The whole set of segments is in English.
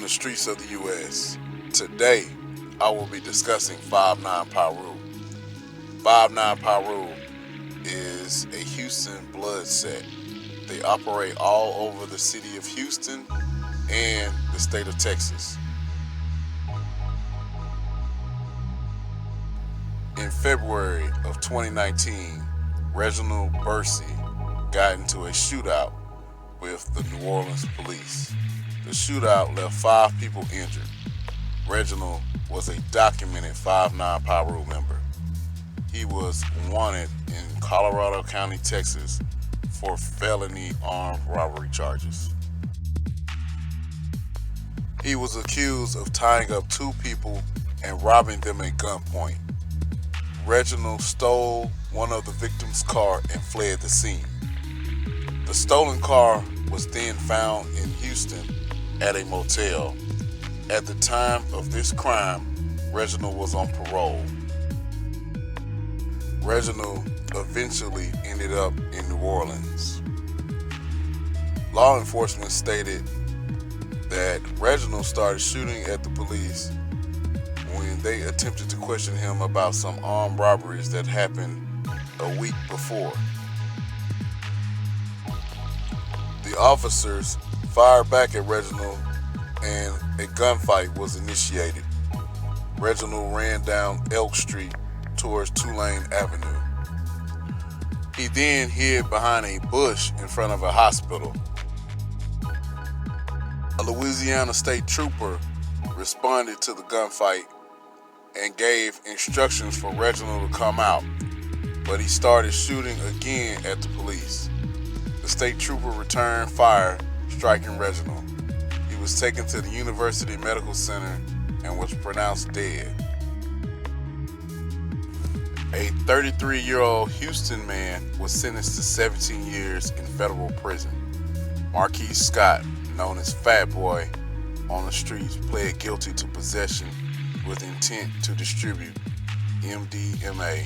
the streets of the U.S. Today, I will be discussing 5-9 Piru. 5-9 Piru is a Houston blood set. They operate all over the city of Houston and the state of Texas. In February of 2019, Reginald Bursey got into a shootout with the New Orleans police. The shootout left 5 people injured. Reginald was a documented 5-9 Piru member. He was wanted in Colorado County, Texas for felony armed robbery charges. He was accused of tying up 2 people and robbing them at gunpoint. Reginald stole one of the victim's car and fled the scene. The stolen car was then found in Houston at a motel. At the time of this crime, Reginald was on parole. Reginald eventually ended up in New Orleans. Law enforcement stated that Reginald started shooting at the police when they attempted to question him about some armed robberies that happened a week before. The officers fired back at Reginald and a gunfight was initiated. Reginald ran down Elk Street towards Tulane Avenue. He then hid behind a bush in front of a hospital. A Louisiana state trooper responded to the gunfight and gave instructions for Reginald to come out, but he started shooting again at the police. The state trooper returned fire, striking Reginald. He was taken to the University Medical Center and was pronounced dead. A 33-year-old Houston man was sentenced to 17 years in federal prison. Marquis Scott, known as Fat Boy on the streets, pled guilty to possession with intent to distribute MDMA,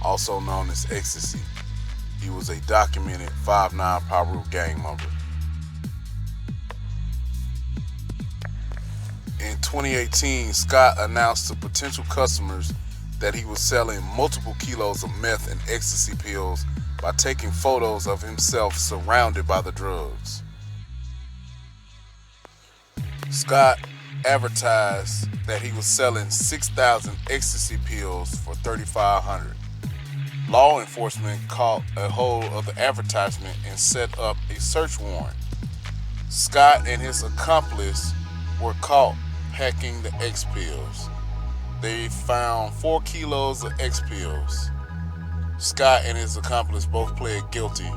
also known as ecstasy. He was a documented 5-9 Piru gang member. In 2018, Scott announced to potential customers that he was selling multiple kilos of meth and ecstasy pills by taking photos of himself surrounded by the drugs. Scott advertised that he was selling 6,000 ecstasy pills for $3,500. Law enforcement caught a hold of the advertisement and set up a search warrant. Scott and his accomplice were caught packing the X pills. They found 4 kilos of X pills. Scott and his accomplice both pled guilty.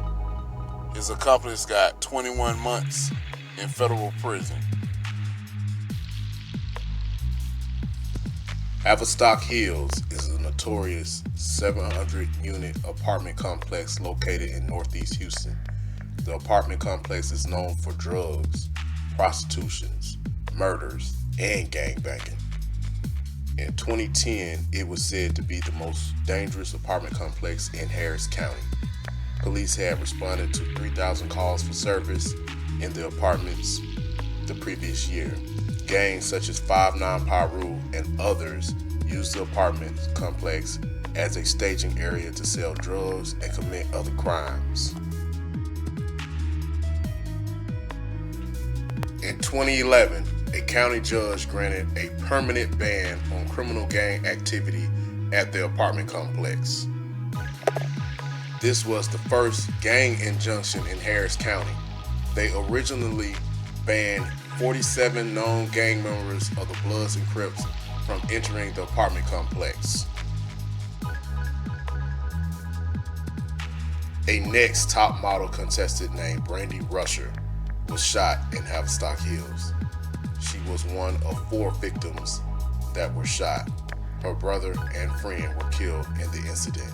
His accomplice got 21 months in federal prison. Haverstock Hills is a notorious 700-unit apartment complex located in northeast Houston. The apartment complex is known for drugs, prostitutions, murders, and gangbanging. In 2010, it was said to be the most dangerous apartment complex in Harris County. Police had responded to 3,000 calls for service in the apartments the previous year. Gangs such as 5-9 Piru and others used the apartment complex as a staging area to sell drugs and commit other crimes. In 2011, a county judge granted a permanent ban on criminal gang activity at the apartment complex. This was the first gang injunction in Harris County. They originally banned 47 known gang members of the Bloods and Crips from entering the apartment complex. A next top model contestant named Brandy Rusher was shot in Haverstock Hills. She was one of 4 victims that were shot. Her brother and friend were killed in the incident.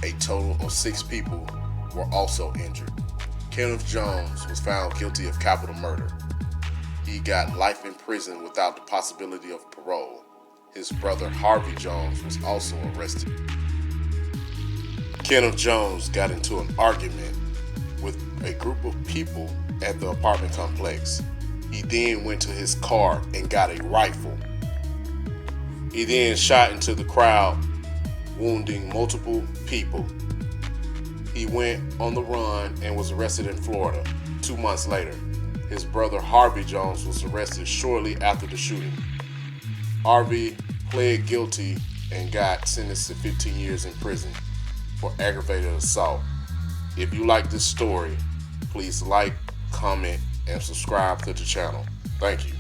A total of 6 people were also injured. Kenneth Jones was found guilty of capital murder. He got life in prison without the possibility of parole. His brother Harvey Jones was also arrested. Kenneth Jones got into an argument with a group of people at the apartment complex. He then went to his car and got a rifle. He then shot into the crowd, wounding multiple people. He went on the run and was arrested in Florida. 2 months later, his brother Harvey Jones was arrested shortly after the shooting. Harvey pled guilty and got sentenced to 15 years in prison for aggravated assault. If you like this story, please like, comment, and subscribe to the channel. Thank you.